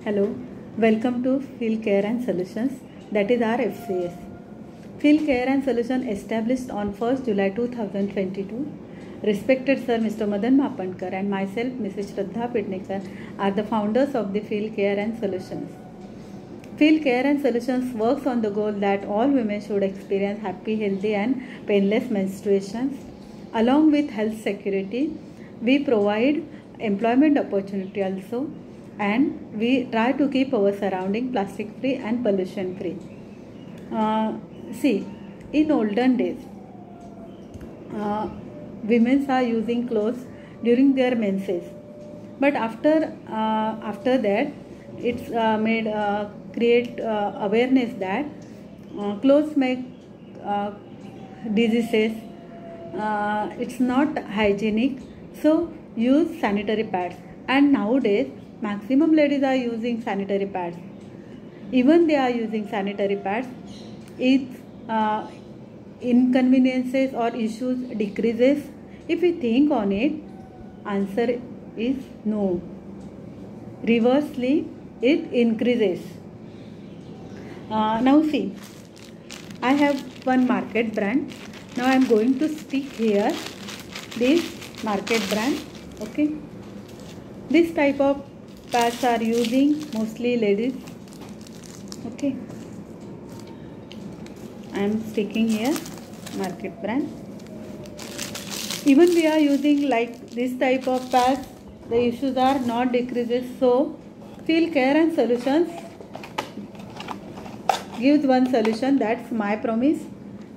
Hello, welcome to Field Care and Solutions, that is our FCS. Field Care and Solution established on 1st July 2022. Respected Sir Mr. Madan Mapankar and myself Mrs. Shraddha Pidnekar are the founders of the Field Care and Solutions. Field Care and Solutions works on the goal that all women should experience happy, healthy and painless menstruations. Along with health security, we provide employment opportunity also, and we try to keep our surrounding plastic free and pollution free. See, in olden days, women are using clothes during their menses, but after that, it's made create awareness that clothes make diseases. It's not hygienic, so use sanitary pads. And nowadays maximum ladies are using sanitary pads. Even they are using sanitary pads, its inconveniences or issues decreases. If we think on it, answer is no. Reversely, it increases. Now see, I have one market brand. Now I am going to stick here this market brand. Okay, this type of pads are using mostly ladies. Okay, I am sticking here market brand. Even we are using like this type of pads, the issues are not decreases. So Field Care and Solutions gives one solution, that's My Promise.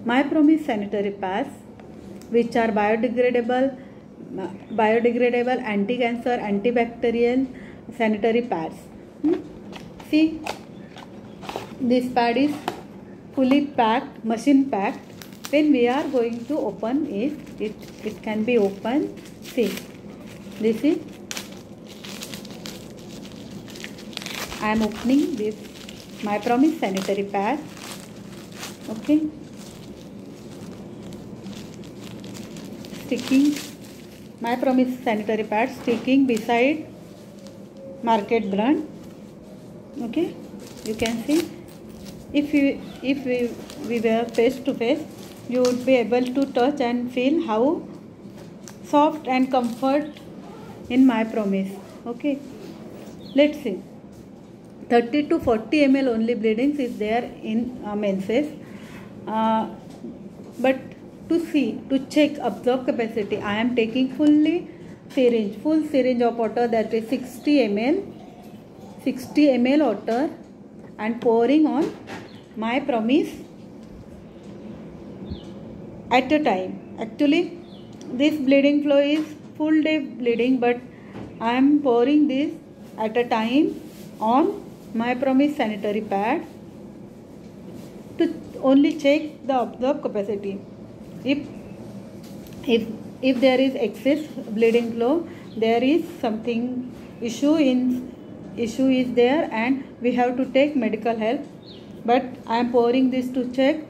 My Promise sanitary pads, which are biodegradable, anti-cancer, antibacterial sanitary pads. See, this pad is fully packed, machine packed. When we are going to open it can be opened. See, this is, I am opening this My Promise sanitary pad. Okay, sticking My Promise sanitary pad, sticking beside market brand. Okay, you can see, if we were face to face, you would be able to touch and feel how soft and comfort in My Promise. Okay, let's see, 30 to 40 ml only bleedings is there in menses, but to check absorb capacity, I am taking full syringe of water, that is 60 ml water, and pouring on My Promise at a time. Actually, this bleeding flow is full day bleeding, but I am pouring this at a time on My Promise sanitary pad to only check the absorb capacity. If there is excess bleeding flow, there is something issue is there, and we have to take medical help. But I am pouring this to check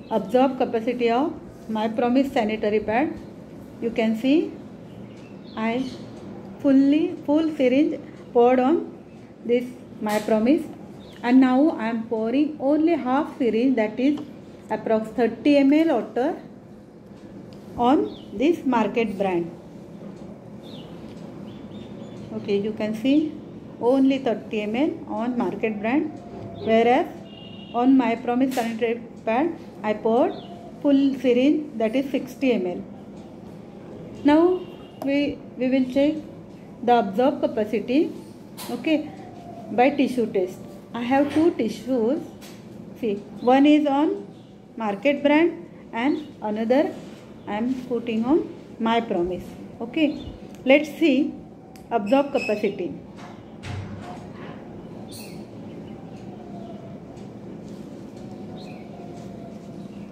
absorb capacity of My Promise sanitary pad. You can see I full syringe poured on this My Promise, and now I am pouring only half syringe, that is approx 30 ml water, on this market brand. Okay, you can see only 30 ml on market brand, whereas on My Promise sanitary pad I poured full syringe, that is 60 ml. Now we will check the absorb capacity, okay, by tissue test. I have two tissues. See, one is on market brand and another I am putting on My Promise. Okay, let's see absorb capacity.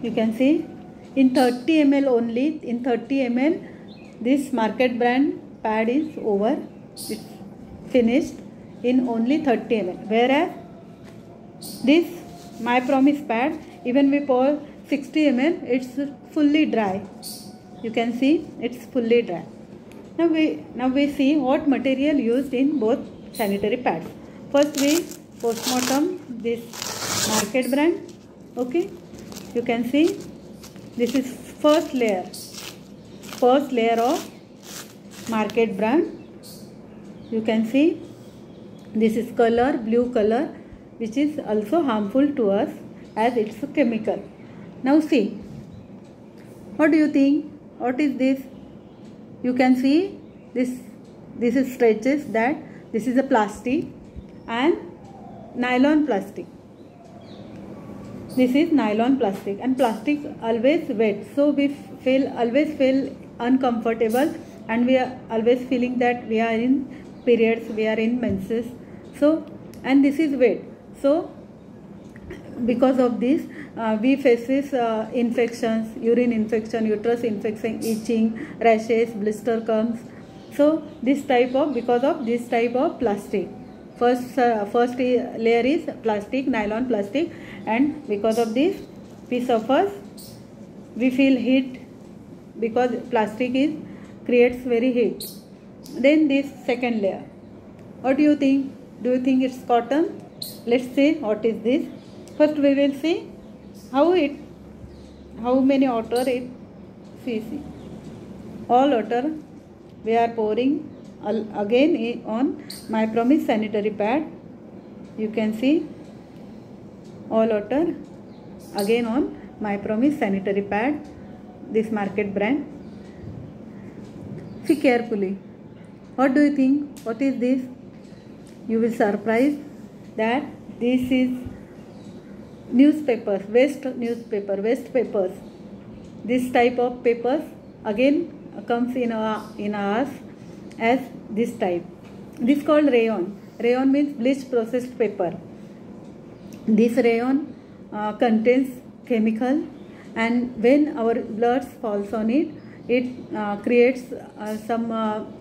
You can see in 30 ml only, in 30 ml this market brand pad is over, it's finished in only 30 ml, whereas this My Promise pad, even we pour 60 ml, it's fully dry. You can see it's fully dry. Now we see what material used in both sanitary pads. First we postmortem this market brand. Okay, you can see this is first layer of market brand. You can see this is color, blue color, which is also harmful to us as it's a chemical. Now see, what do you think? What is this? You can see this is stretches that this is a plastic and nylon plastic. This is nylon plastic, and plastic always wet, so we always feel uncomfortable, and we are always feeling that we are in periods, we are in menses. So, and this is wet, so because of this we faces infections, urine infection, uterus infection, itching, rashes, blister comes. So this type of, because of this type of plastic, first layer is plastic, nylon plastic, and because of this we suffers, we feel heat because plastic creates very heat. Then this second layer, what do you think? Do you think it's cotton? Let's see what is this. First we will see how many water it. See, all water we are pouring again on My Promise sanitary pad. You can see all water again on My Promise sanitary pad, this market brand. See carefully. What do you think? What is this? You will surprise that this is newspapers, waste papers. This type of papers again comes in us as this type. This called rayon. Rayon means bleach processed paper. This rayon contains chemical, and when our blood falls on it, it creates some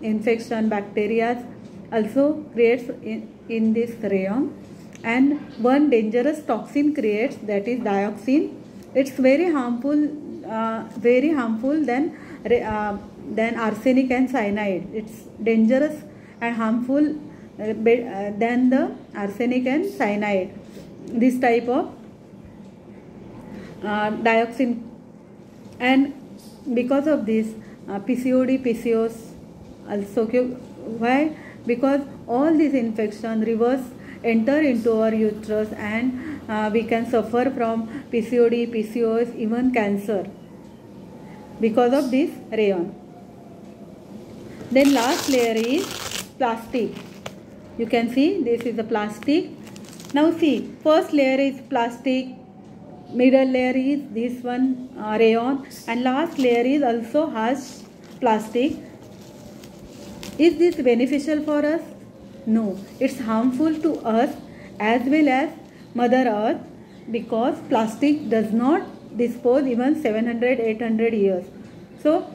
infection, bacteria also creates in this rayon, and one dangerous toxin creates, that is dioxin. It's very harmful than arsenic and cyanide. It's dangerous and harmful than the arsenic and cyanide. This type of dioxin, and because of this PCOD, PCOS also. Why? Because all these infection reverse enter into our uterus, and we can suffer from PCOD, PCOS, even cancer because of this rayon. Then last layer is plastic. You can see this is the plastic. Now see, first layer is plastic, middle layer is this one rayon, and last layer is also harsh plastic. Is this beneficial for us? No, it's harmful to us as well as Mother Earth, because plastic does not dispose even 700-800 years. So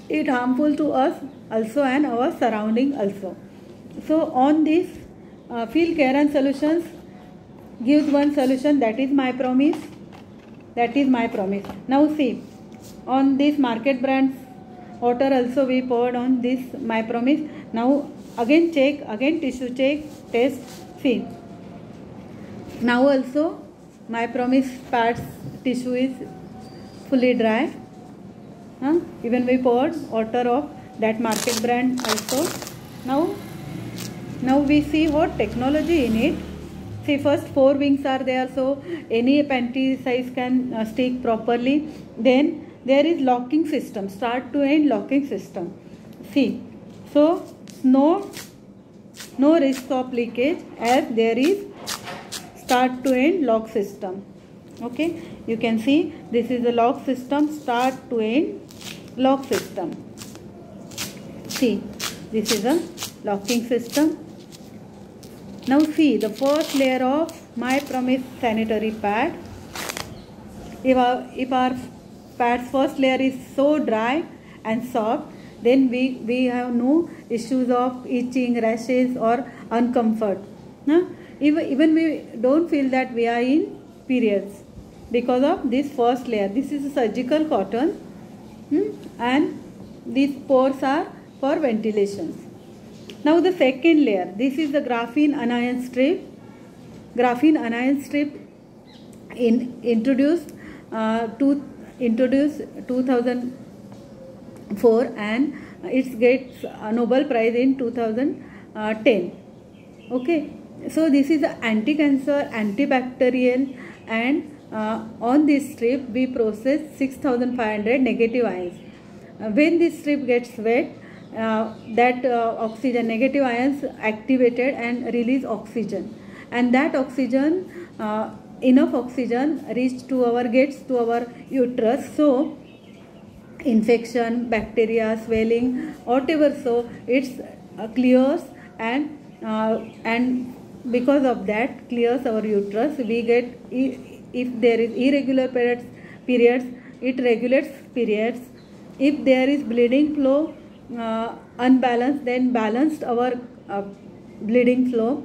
it harmful to us also and our surrounding also. So on this Field Care and Solutions gives one solution, that is My Promise. That is My Promise. Now see, on this market brand water also we poured on this My Promise. Now again check, again tissue check, test. See, now also My Promise pads tissue is fully dry. Even we poured water of that market brand also. Now we see what technology in it. See, first 4 wings are there, so any panty size can stick properly. Then there is locking system, start to end locking system. See, so no risk of leakage as there is start to end lock system. Okay, you can see this is the lock system, start to end lock system. See, this is a locking system. Now see, the first layer of My Promise sanitary pad. If our pad's first layer is so dry and soft, then we have no issues of itching, rashes or uncomfort. Even we don't feel that we are in periods because of this first layer. This is a surgical cotton, and these pores are for ventilation. Now the second layer, this is the graphene anion strip. graphene anion strip introduced 2004, and it gets a Nobel Prize in 2010. Okay, so this is the anti-cancer, antibacterial, and on this strip we process 6500 negative ions. When this strip gets wet, that oxygen, negative ions activated and release oxygen, and that oxygen, enough oxygen gets to our uterus. So infection, bacteria, swelling, whatever, so it's clears, and because of that clears our uterus. We get, if there is irregular periods, it regulates periods. If there is bleeding flow unbalanced, then balanced our bleeding flow.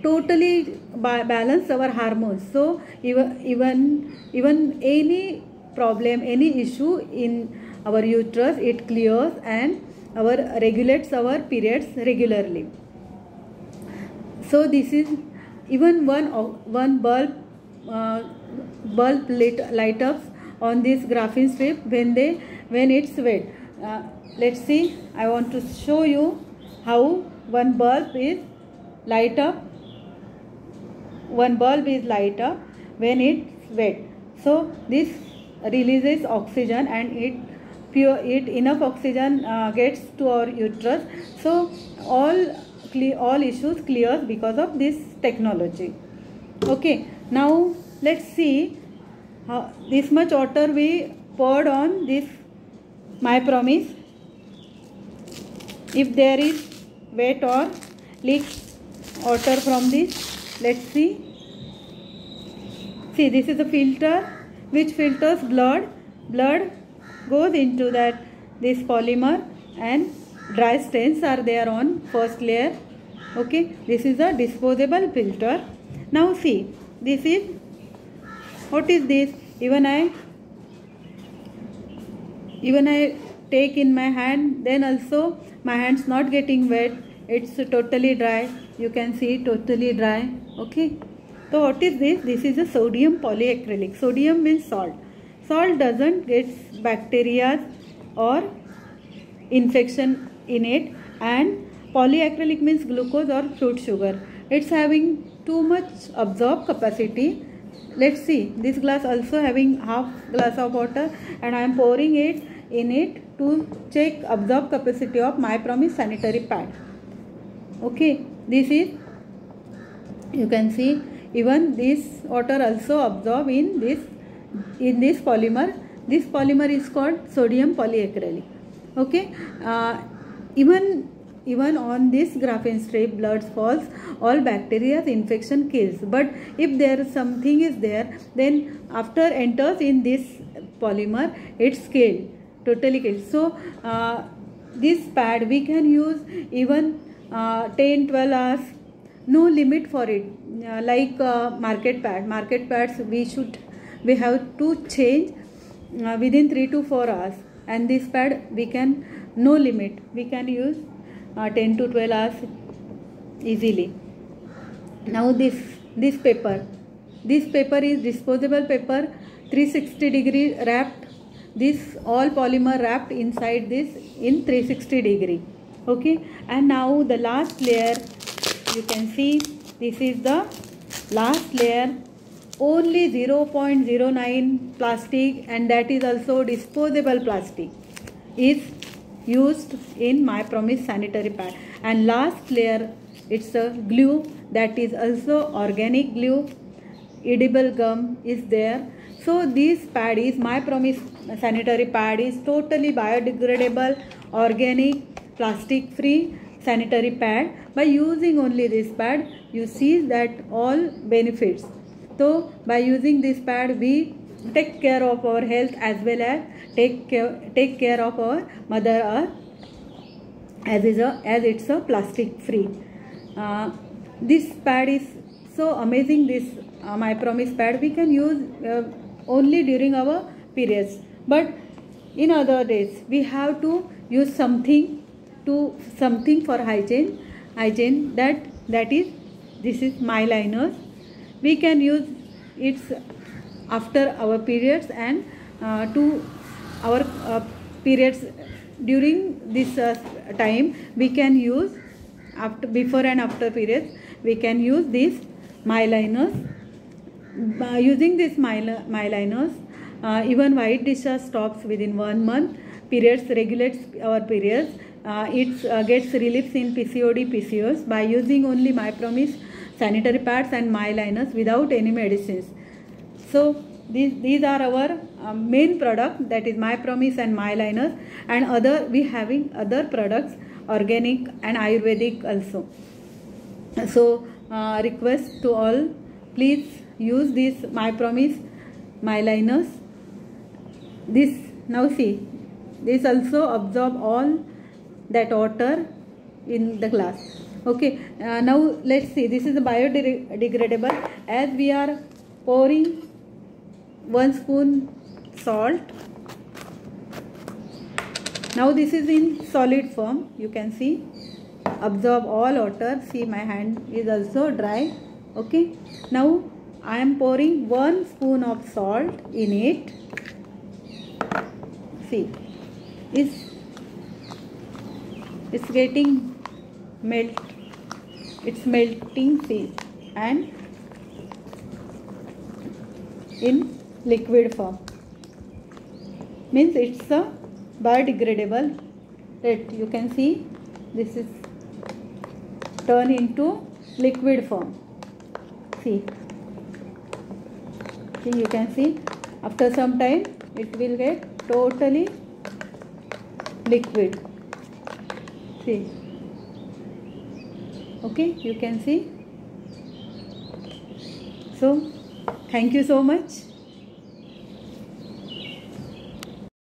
Totally balance our hormones. So even any problem, any issue in our uterus, it clears and regulates our periods regularly. So this is even one bulb light up on this graphene strip when it's wet. Let's see. I want to show you how one bulb is light up. One bulb is light up when it's wet. So this releases oxygen, and enough oxygen gets to our uterus. So all issues clears because of this technology. Okay, now let's see how this much water we poured on this My Promise. If there is wet or leak water from this, let's see. See, this is a filter which filters blood. Blood goes into this polymer, and dry stains are there on first layer. Okay, this is a disposable filter. Now see, this is, what is this? Even I take in my hand, then also my hands not getting wet. It's totally dry. You can see totally dry. Okay. So what is this? This is a sodium polyacrylic. Sodium means salt. Salt doesn't get bacteria or infection in it, and polyacrylic means glucose or fruit sugar. It's having too much absorb capacity. Let's see, this glass also having half glass of water, and I am pouring it in it to check absorb capacity of My Promise sanitary pad. Okay, this is, you can see, even this water also absorb in this polymer. This polymer is called sodium polyacrylic. Okay, even on this graphene strip, blood falls, all bacteria infection kills. But if there is something is there, then after enters in this polymer, it's killed, totally killed. So this pad we can use even 10-12 hours, no limit for it. Like market pads we have to change within 3 to 4 hours, and this pad we can, no limit, we can use 10 to 12 hours easily. Now this paper is disposable paper, 360-degree wrapped. This all polymer wrapped inside this in 360-degree. Okay, and now the last layer, you can see, this is the last layer, only 0.09 plastic, and that is also disposable plastic, is used in My Promise sanitary pad. And last layer, it's a glue, that is also organic glue, edible gum is there. So this pad is, My Promise sanitary pad is totally biodegradable, organic, plastic free sanitary pad. By using only this pad, you see that all benefits. So by using this pad, we take care of our health as well as take care of our Mother Earth, as it's a plastic free. This pad is so amazing. This My Promise pad we can use only during our periods, but in other days we have to use something for hygiene. That is, this is My Liners. we can use it after our periods and to our periods. During this time we can use, after, before and after periods, we can use these myeliners. Using these myeliners, even white discharge stops within 1 month. Periods regulates our periods. It gets relief in PCOD, PCOS by using only MyPromise sanitary pads and myeliners without any medicines. So these are our main product, that is MyPromise and myeliners, and we having other products, organic and Ayurvedic also. So request to all, please use these MyPromise myeliners. This, now see, this also absorb all that water in the glass. Okay, now let's see, this is a biodegradable. As we are pouring 1 spoon salt, now this is in solid form, you can see, absorb all water. See, my hand is also dry. Okay, now I am pouring 1 spoon of salt in it. See, it's getting it's melting, see, and in liquid form, means it's a biodegradable. You can see this is turned into liquid form. See, you can see after some time it will get totally liquid. See, okay, you can see. So thank you so much.